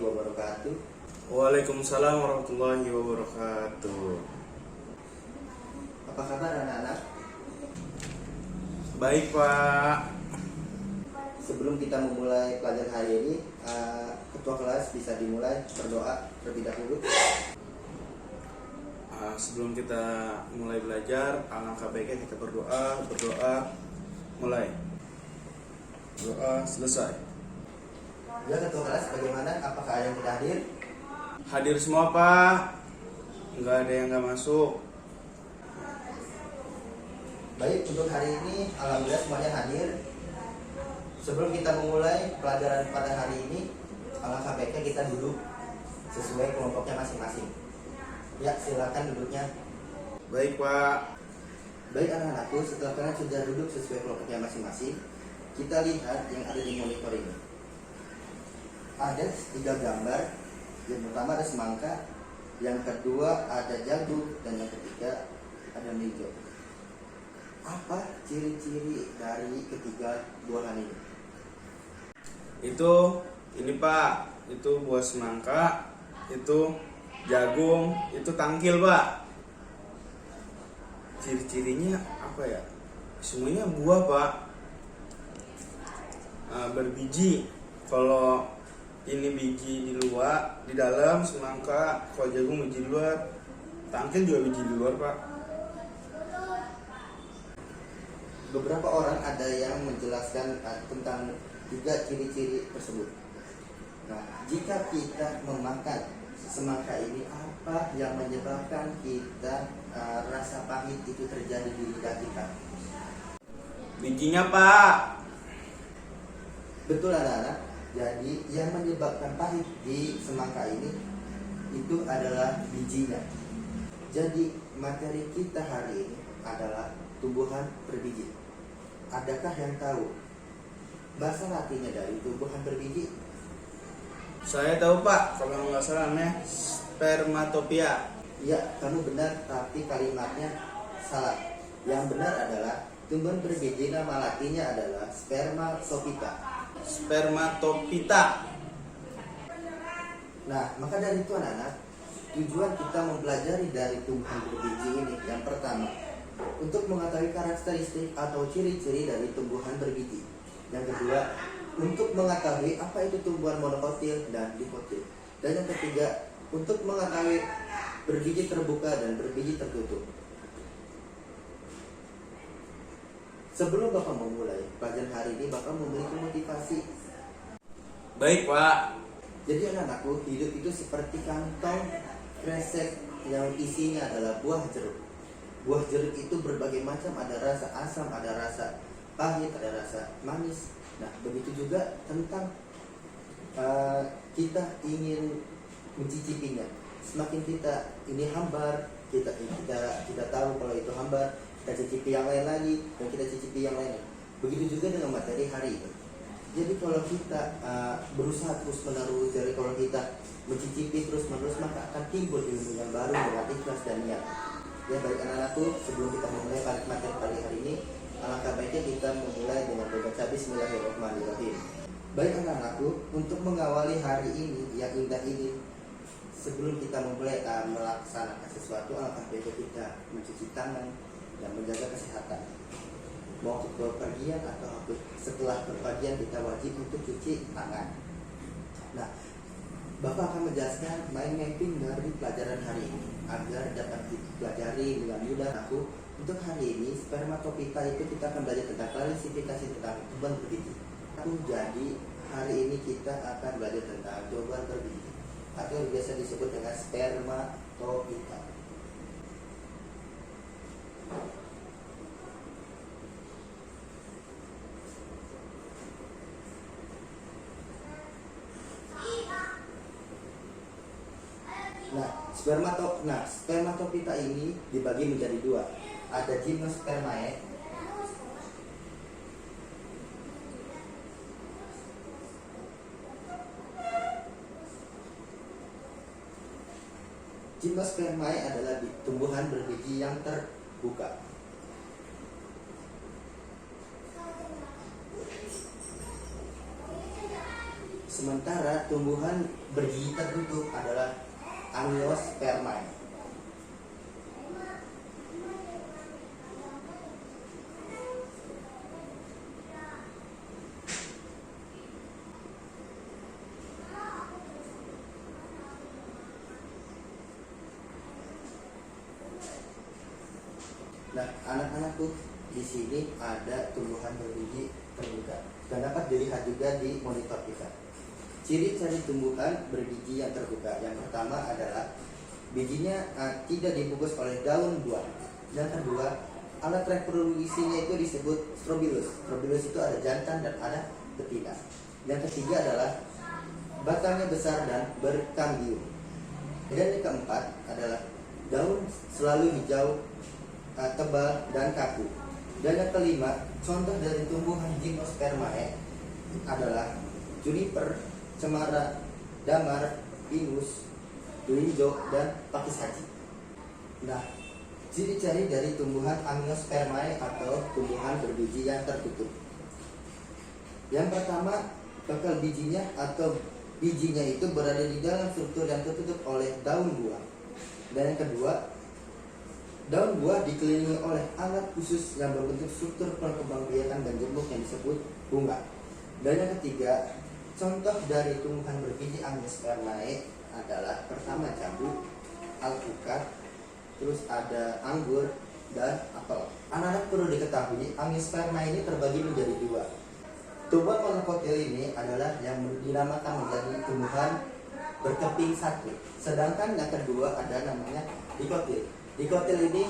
wabarakatuh. Waalaikumsalam warahmatullahi wabarakatuh. Apa kabar anak-anak? Baik Pak. Sebelum kita memulai pelajaran hari ini, ketua kelas bisa dimulai berdoa terlebih dahulu. Sebelum kita mulai belajar, alangkah baiknya kita berdoa, mulai. Doa selesai. Ya ketua kelas, bagaimana? Apakah ada yang tidak hadir? Hadir semua Pak. Nggak ada yang nggak masuk. Baik, untuk hari ini alhamdulillah semuanya hadir. Sebelum kita memulai pelajaran pada hari ini, alangkah baiknya kita duduk sesuai kelompoknya masing-masing. Ya, silakan duduknya. Baik Pak. Baik anak-anakku, setelah kalian sudah duduk sesuai kelompoknya masing-masing, kita lihat yang ada di monitor ini. Ada 3 gambar. Yang pertama ada semangka, yang kedua ada jagung, dan yang ketiga ada mejo. Apa ciri-ciri dari ketiga buahan ini? Ini Pak, itu buah semangka, itu jagung, itu tangkil Pak. Ciri-cirinya apa ya? Semuanya buah Pak. Berbiji. Kalau ini biji di luar, di dalam semangka, kalau jagung biji di luar, tangkil juga biji di luar Pak. Beberapa orang ada yang menjelaskan tentang 3 ciri-ciri tersebut. Nah, jika kita memakan semangka ini, apa yang menyebabkan kita rasa pahit itu terjadi di lidah kita? Bijinya Pak. Betul anak-anak. Jadi yang menyebabkan pahit di semangka ini itu adalah bijinya. Jadi materi kita hari ini adalah tumbuhan berbiji. Adakah yang tahu bahasa latinnya dari tumbuhan berbiji? Saya tahu Pak, kalau nggak salah namanya spermatopia. Ya, kamu benar, tapi kalimatnya salah. Yang benar adalah tumbuhan berbiji, nama latinnya adalah spermatopita. Spermatopita. Nah, maka dari itu anak-anak, tujuan kita mempelajari dari tumbuhan berbiji ini, yang pertama, untuk mengetahui karakteristik atau ciri-ciri dari tumbuhan berbiji. Yang kedua, untuk mengetahui apa itu tumbuhan monokotil dan dikotil. Dan yang ketiga, untuk mengetahui berbiji terbuka dan berbiji tertutup. Sebelum Bapak memulai pelajaran hari ini, Bapak memiliki motivasi. Baik Pak. Jadi anak-anakku, hidup itu seperti kantong kresek yang isinya adalah buah jeruk. Buah jeruk itu berbagai macam, ada rasa asam, ada rasa pahit, ada rasa manis. Nah, begitu juga tentang kita ingin mencicipinya. Semakin kita ini hambar, kita tahu kalau itu hambar, kita cicipi yang lain lagi, dan kita cicipi yang lain. Begitu juga dengan materi hari ini. Jadi kalau kita berusaha terus-menerus, jadi kalau kita mencicipi terus-menerus, maka akan timbul ilmu yang baru dengan ikhlas dan niat. Ya, baik anak-anakku, sebelum kita memulai materi pagi hari ini, alangkah baiknya kita memulai dengan membaca Bismillahirrahmanirrahim. Baik anak-anakku, untuk mengawali hari ini yang indah ini, sebelum kita memulai melaksanakan sesuatu, alangkah baiknya kita mencuci tangan dan menjaga kesehatan. Mau untuk bepergian atau setelah berpergian, kita wajib untuk cuci tangan. Nah, Bapak akan menjelaskan mind mapping dari pelajaran hari ini agar dapat dipelajari dengan mudah. Aku untuk hari ini spermatopita itu kita akan belajar tentang klasifikasi tentang tumbuhan berbiji. Jadi hari ini kita akan belajar tentang tumbuhan berbiji atau biasa disebut dengan spermatopita. Spermatopita ini dibagi menjadi 2. Ada Gymnospermae. Gymnospermae adalah tumbuhan berbiji yang terbuka. Sementara tumbuhan bergigi tertutup adalah Angiospermae. Nah, anak-anakku, di sini ada tumbuhan berbiji terbuka dan dapat dilihat juga di monitor kita. Ciri-ciri tumbuhan berbiji yang terbuka, yang pertama adalah bijinya tidak dibungkus oleh daun buah. Yang kedua, alat reproduksinya itu disebut strobilus. Strobilus itu ada jantan dan ada betina. Yang ketiga adalah batangnya besar dan berkambium. Dan yang keempat adalah daun selalu hijau, tebal dan kaku. Dan yang kelima, contoh dari tumbuhan Gymnospermae adalah juniper, cemara, damar, pinus, tuinjo, dan pakis haji. Nah, ciri-ciri dari tumbuhan Angiospermae atau tumbuhan berbiji yang tertutup. Yang pertama, bakal bijinya atau bijinya itu berada di dalam struktur yang tertutup oleh daun buah. Dan yang kedua, daun buah dikelilingi oleh alat khusus yang berbentuk struktur perkembangbiakan dan jembut yang disebut bunga. Dan yang ketiga, contoh dari tumbuhan berbiji Angiospermae adalah pertama jambu, alpukat, terus ada anggur dan apel. Anak-anak perlu diketahui, Angiospermae ini terbagi menjadi dua. Tumbuhan monokotil ini adalah yang dinamakan menjadi tumbuhan berkeping satu. Sedangkan yang kedua ada namanya dikotil. Dikotil ini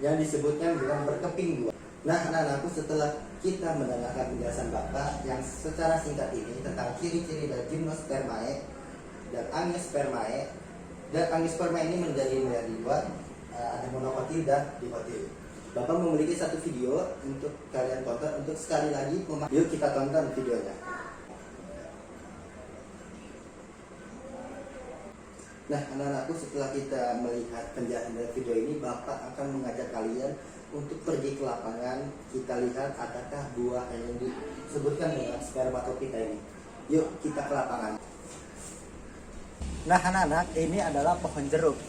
yang disebutnya dengan berkeping dua. Nah, anak-anakku, setelah kita mendengarkan penjelasan Bapak yang secara singkat ini tentang ciri-ciri dari Gymnospermae dan Angiospermae, dan Angiospermae ini menjadi dua, ada monokotil dan dikotil. Bapak memiliki satu video untuk kalian tonton untuk sekali lagi. Yuk kita tonton videonya. Nah, anak-anakku, setelah kita melihat penjelasan dari video ini, Bapak akan mengajak kalian untuk pergi ke lapangan. Kita lihat adakah buah yang disebutkan dengan spermatopita ini. Yuk kita ke lapangan. Nah, anak-anak, ini adalah pohon jeruk.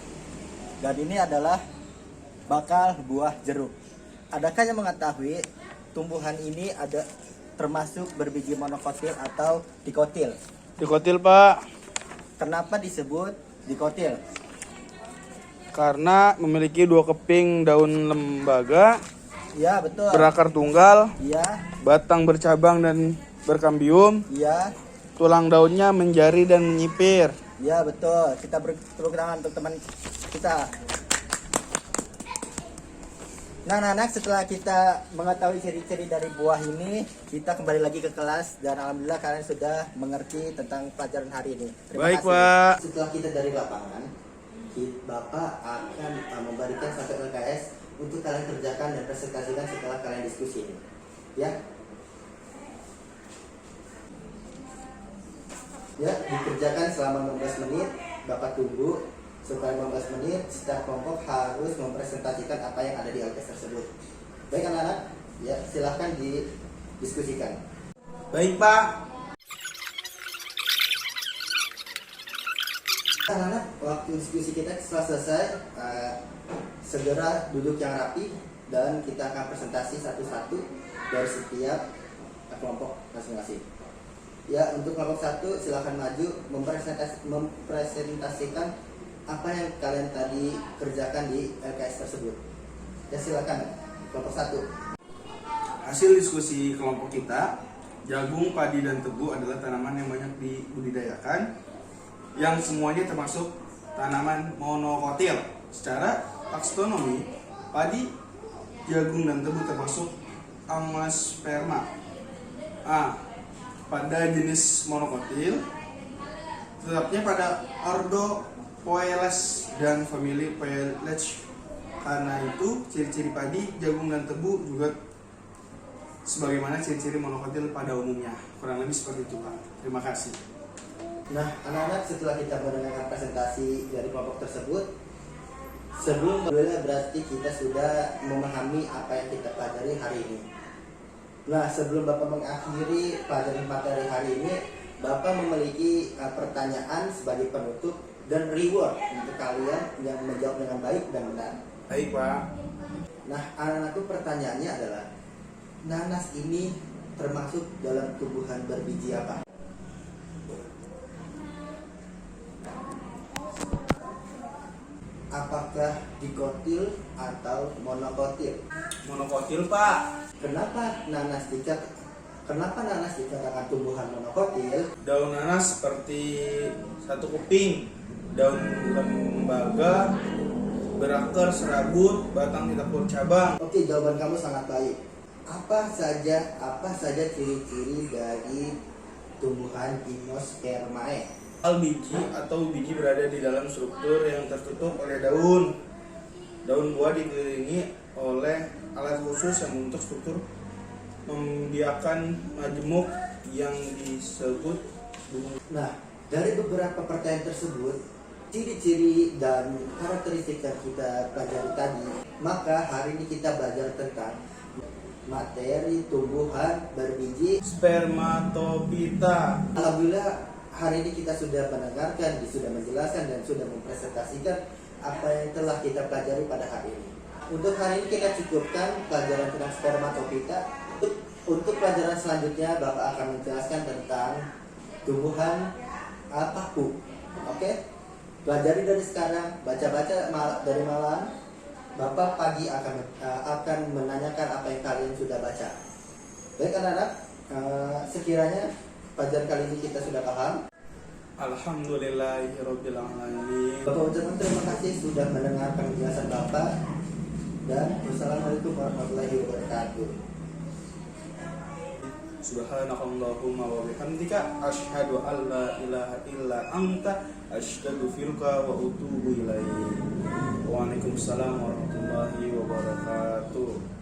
Dan ini adalah bakal buah jeruk. Adakah yang mengetahui tumbuhan ini ada termasuk berbiji monokotil atau dikotil? Dikotil, Pak. Kenapa disebut dikotil? Karena memiliki dua keping daun lembaga, Iya, betul. berakar tunggal, Iya, batang bercabang dan berkambium, iya, tulang daunnya menjari dan menyipir. iya, betul. Kita beri tepuk tangan untuk teman kita. Nah, anak-anak, setelah kita mengetahui ciri-ciri dari buah ini, kita kembali lagi ke kelas dan alhamdulillah kalian sudah mengerti tentang pelajaran hari ini. Terima Baik, kasih. Pak. Setelah kita dari lapangan, Bapak akan memberikan satu LKS untuk kalian kerjakan dan presentasikan setelah kalian diskusi ini. Ya. Ya, dikerjakan selama 15 menit. Bapak tunggu setelah 15 menit, setiap kelompok harus mempresentasikan apa yang ada di LKS tersebut. Baik anak-anak, ya silahkan didiskusikan. Baik, Pak. Anak-anak, waktu diskusi kita setelah selesai, segera duduk yang rapi dan kita akan presentasi satu-satu dari setiap kelompok masing-masing. Ya, untuk kelompok 1 silahkan maju mempresentasikan apa yang kalian tadi kerjakan di LKS tersebut. Ya, silakan kelompok 1. Hasil diskusi kelompok kita, jagung, padi, dan tebu adalah tanaman yang banyak dibudidayakan, yang semuanya termasuk tanaman monokotil. Secara taksonomi, padi, jagung, dan tebu termasuk Angiosperma pada jenis monokotil, tetapnya pada ordo Poales dan famili Poaceae. Karena itu, ciri-ciri padi, jagung, dan tebu juga sebagaimana ciri-ciri monokotil pada umumnya. Kurang lebih seperti itu, Pak. Terima kasih. Nah, anak-anak, setelah kita mendengarkan presentasi dari kelompok tersebut, sebelum berarti kita sudah memahami apa yang kita pelajari hari ini. Nah, sebelum Bapak mengakhiri pelajaran materi hari ini, Bapak memiliki pertanyaan sebagai penutup dan reward untuk kalian yang menjawab dengan baik dan benar. Baik Pak. Nah, anak-anakku pertanyaannya adalah, nanas ini termasuk dalam tumbuhan berbiji apa? Apakah dikotil atau monokotil? Monokotil Pak. Kenapa nanas dikatakan tumbuhan monokotil? Daun nanas seperti satu keping, daun lembaga, berakar, serabut, batang tidak bercabang. Oke, jawaban kamu sangat baik. Apa saja ciri-ciri dari tumbuhan Gymnospermae? Biji atau biji berada di dalam struktur yang tertutup oleh daun. Daun buah dikelilingi oleh alat khusus yang membentuk struktur membiarkan majemuk yang disebut bunga. Nah, dari beberapa pertanyaan tersebut, ciri-ciri dan karakteristik yang kita pelajari tadi, maka hari ini kita belajar tentang materi tumbuhan berbiji Spermatophyta. Alhamdulillah hari ini kita sudah mendengarkan, sudah menjelaskan dan sudah mempresentasikan apa yang telah kita pelajari pada hari ini. Untuk hari ini kita cukupkan pelajaran tentang spermatophyta. Untuk pelajaran selanjutnya Bapak akan menjelaskan tentang tumbuhan paku. Oke? Pelajari dari sekarang, baca-baca dari malam. Bapak pagi akan menanyakan apa yang kalian sudah baca. Baik anak-anak, sekiranya pelajaran kali ini kita sudah paham. Alhamdulillahirabbil alamin. Bapak ucapkan terima kasih sudah mendengarkan penjelasan Bapak, dan wassalamualaikum warahmatullahi wabarakatuh. Subhanakallahumma wa bihamdika asyhadu an la ilaha illa anta astaghfiruka wa atubu ilaik. Waalaikumsalam warahmatullahi wabarakatuh.